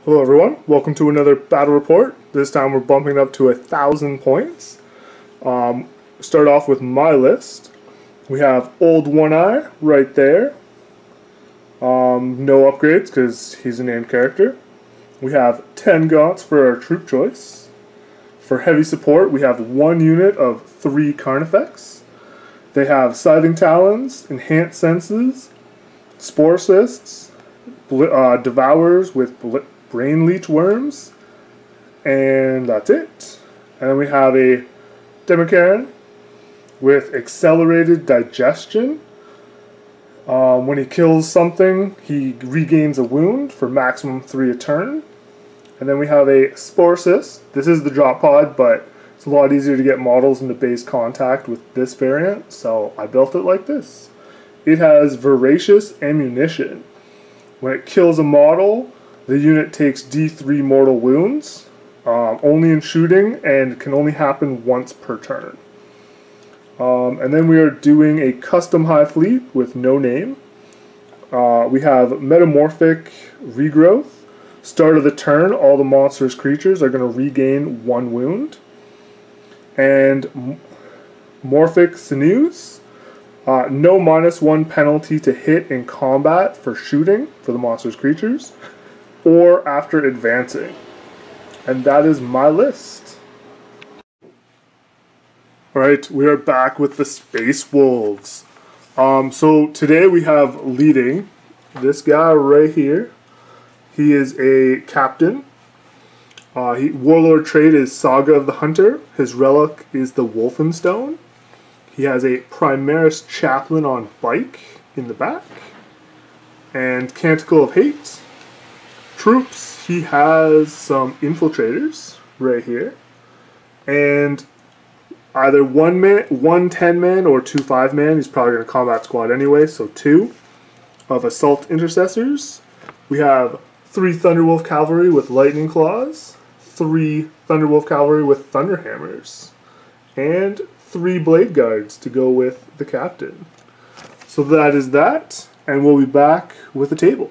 Hello everyone, welcome to another battle report. This time we're bumping up to 1,000 points. Start off with my list. We have Old One Eye right there. No upgrades because he's a named character. We have 10 gaunts for our troop choice. For heavy support we have 1 unit of 3 Carnifex. They have Scything Talons, Enhanced Senses, Spore Cysts, Devours with Brain Leech Worms, and that's it. And then we have a Democaren with Accelerated Digestion. When he kills something, he regains a wound for maximum 3 a turn. And then we have a Spore Cyst. This is the drop pod, but it's a lot easier to get models into base contact with this variant, so I built it like this. It has Voracious Ammunition. When it kills a model, the unit takes D3 mortal wounds, only in shooting, and can only happen once per turn. And then we are doing a custom high fleet with no name. We have Metamorphic Regrowth. Start of the turn, all the monstrous creatures are going to regain 1 wound. And Morphic Sinews. No -1 penalty to hit in combat for shooting for the monstrous creatures, or after advancing. And that is my list. Alright, we are back with the Space Wolves. So today we have leading this guy right here. He is a captain. Warlord trait is Saga of the Hunter. His relic is the Wolfenstone. He has a Primaris Chaplain on bike in the back. And Canticle of Hate. Troops, he has some infiltrators right here. And either one 10-man or 2 5-man. He's probably going to combat squad anyway, so 2 of Assault Intercessors. We have 3 Thunderwolf Cavalry with Lightning Claws, 3 Thunderwolf Cavalry with Thunder Hammers, and 3 Blade Guards to go with the captain. So that is that, and we'll be back with the table.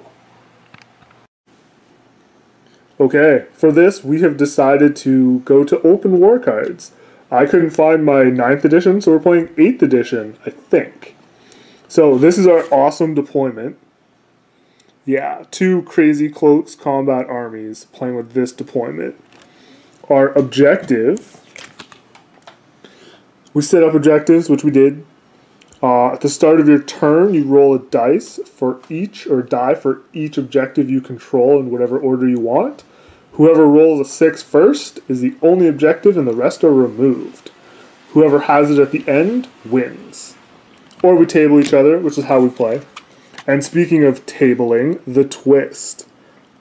Okay, for this we have decided to go to open war cards. I couldn't find my 9th edition, so we're playing 8th edition, I think. So this is our awesome deployment. Yeah, 2 crazy close combat armies playing with this deployment. Our objective, we set up objectives, which we did. At the start of your turn, you roll a dice for each, or die for each objective you control in whatever order you want. Whoever rolls a 6 first is the only objective and the rest are removed. Whoever has it at the end wins. Or we table each other, which is how we play. And speaking of tabling, the twist.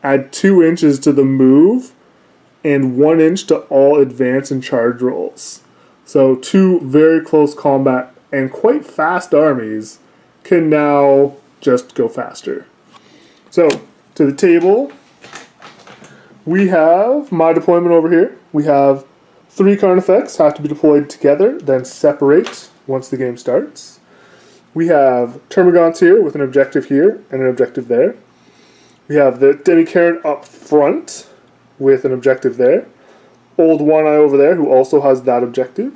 Add 2 inches to the move and 1 inch to all advance and charge rolls. So 2 very close combat and quite fast armies can now just go faster. So, to the table, we have my deployment over here. We have 3 Carnifex have to be deployed together, then separate once the game starts. We have Termagants here with an objective here and an objective there. We have the Demicaren up front with an objective there. Old One Eye over there who also has that objective.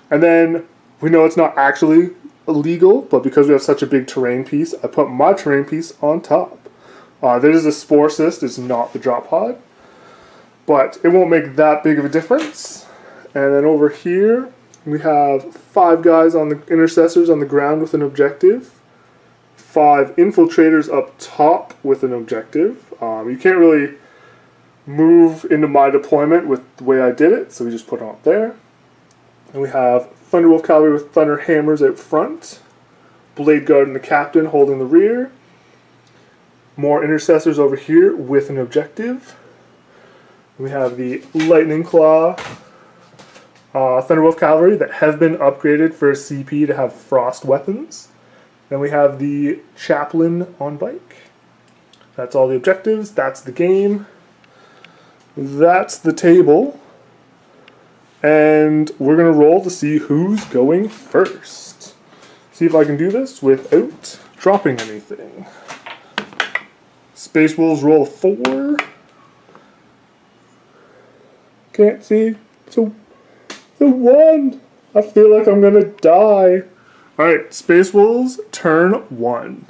And then we know it's not actually illegal, but because we have such a big terrain piece, I put my terrain piece on top. There is a Spore Cyst, it's not the drop pod, but it won't make that big of a difference. And then over here, we have 5 guys on the intercessors on the ground with an objective, 5 infiltrators up top with an objective. You can't really move into my deployment with the way I did it, so we just put it up there. And we have Thunderwolf Cavalry with Thunder Hammers out front, Blade Guard and the captain holding the rear, more intercessors over here with an objective. We have the Lightning Claw Thunderwolf Cavalry that have been upgraded for a CP to have frost weapons. Then we have the Chaplain on bike. That's all the objectives, that's the game, that's the table. And we're going to roll to see who's going first. See if I can do this without dropping anything. Space Wolves roll 4. Can't see. So the 1. I feel like I'm gonna die. Alright, Space Wolves, turn 1.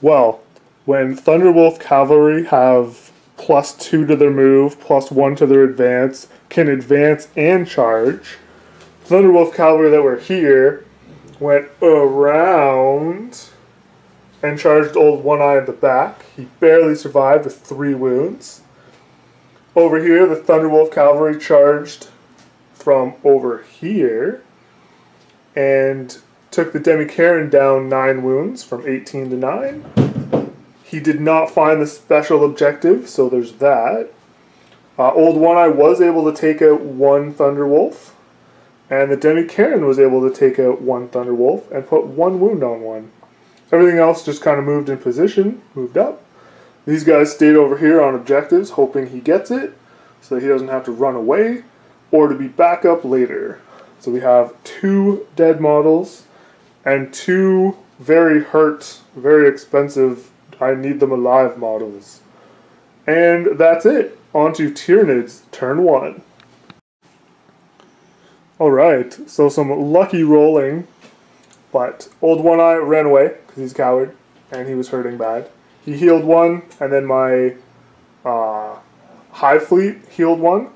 Well, when Thunderwolf Cavalry have +2 to their move, +1 to their advance, can advance and charge, Thunderwolf Cavalry that were here went around and charged old One Eye in the back. He barely survived with 3 wounds. Over here, the Thunderwolf Cavalry charged from over here and took the Demi-Karen down 9 wounds from 18 to 9. He did not find the special objective, so there's that. Old One Eye was able to take out 1 Thunderwolf, and the Demi-Karen was able to take out 1 Thunderwolf and put 1 wound on 1. Everything else just kind of moved in position, moved up. These guys stayed over here on objectives, hoping he gets it, so that he doesn't have to run away, or to be back up later. So we have 2 dead models, and 2 very hurt, very expensive, I need them alive models. And that's it. On to Tyranids, turn 1. Alright, so some lucky rolling, but old One Eye ran away, because he's a coward, and he was hurting bad. He healed 1, and then my Hive Fleet healed 1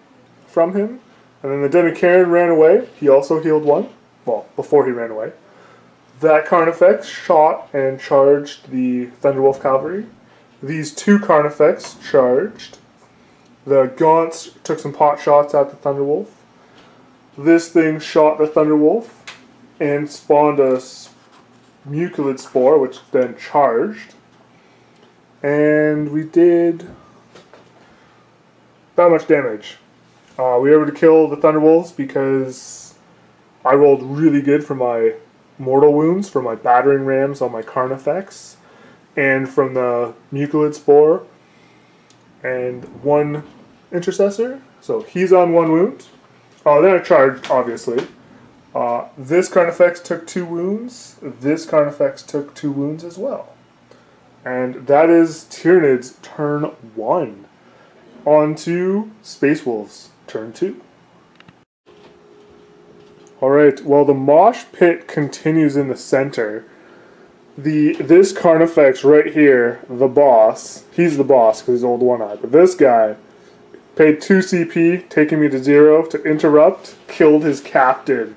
from him. And then the Demi-Karen ran away. He also healed 1. Well, before he ran away. That Carnifex shot and charged the Thunderwolf Cavalry. These 2 Carnifex charged. The Gaunts took some pot shots at the Thunderwolf. This thing shot the Thunderwolf and spawned a Mucilid Spore, which then charged. And we did that much damage. We were able to kill the Thunderwolves because I rolled really good for my mortal wounds, for my battering rams on my Carnifex, and from the Mucilid Spore, and 1 Intercessor. So he's on 1 wound. Then I charged, obviously. This Carnifex took 2 wounds. This Carnifex took 2 wounds as well. And that is Tyranids, turn 1. On to Space Wolves, turn 2. Alright, well the mosh pit continues in the center. This Carnifex right here, the boss, he's the boss because he's old One Eye, but this guy paid 2 CP, taking me to 0 to interrupt, killed his captain.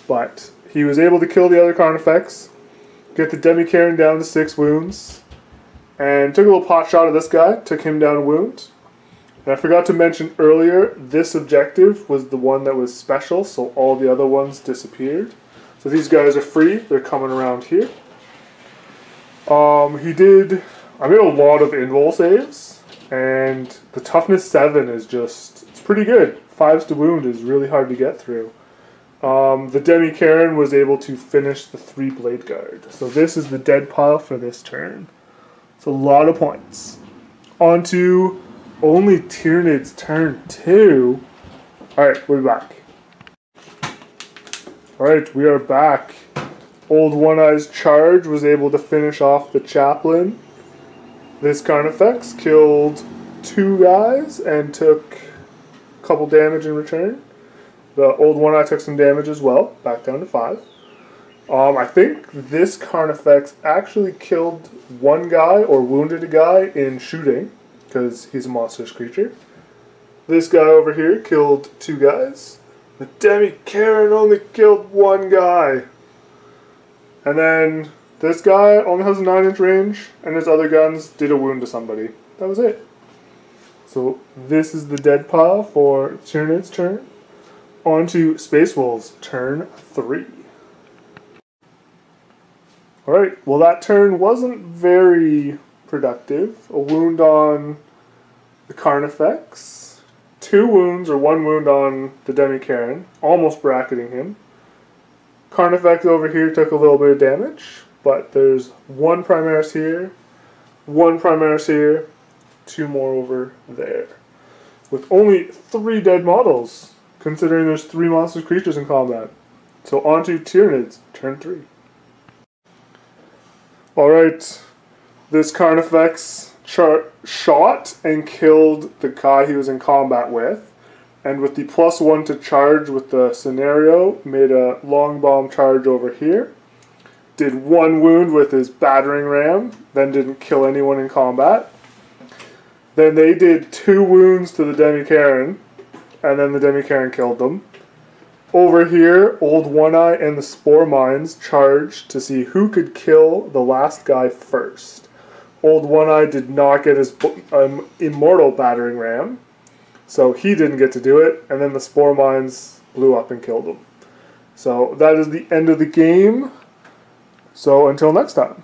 But he was able to kill the other Carnifex, get the Demi-Karen down to 6 wounds, and took a little pot shot at this guy, took him down a wound. And I forgot to mention earlier, this objective was the one that was special, so all the other ones disappeared. So these guys are free, they're coming around here. I made a lot of invul saves, and the toughness 7 is just, it's pretty good. 5s to wound is really hard to get through. The Demi-Karen was able to finish the 3 Blade Guard. So this is the dead pile for this turn. It's a lot of points. On to only Tyranids turn 2. Alright, we're back. Alright, we are back. Old One Eye's charge was able to finish off the Chaplain. This Carnifex killed 2 guys and took a couple damage in return. The old One Eye took some damage as well, back down to 5. I think this Carnifex actually killed 1 guy or wounded a guy in shooting, because he's a monstrous creature. This guy over here killed 2 guys. The Demi-Karen only killed 1 guy. And then this guy only has a 9-inch range, and his other guns did a wound to somebody. That was it. So this is the dead pile for Tyranid's turn. On to Space Wolves, turn 3. Alright, well that turn wasn't very productive. A wound on the Carnifex, 2 wounds or 1 wound on the Demi-Karen, almost bracketing him. Carnifex over here took a little bit of damage, but there's 1 Primaris here, 1 Primaris here, 2 more over there. With only 3 dead models, considering there's 3 monster creatures in combat. So on to Tyranids, turn 3. Alright, this Carnifex shot and killed the guy he was in combat with. And with the +1 to charge with the scenario, made a long bomb charge over here. Did 1 wound with his battering ram, then didn't kill anyone in combat. Then they did 2 wounds to the Demi-Karen, and then the Demi-Karen killed them. Over here, Old One-Eye and the Spore Mines charged to see who could kill the last guy first. Old One-Eye did not get his immortal battering ram, so he didn't get to do it, and then the Spore Mines blew up and killed him. So that is the end of the game. So until next time.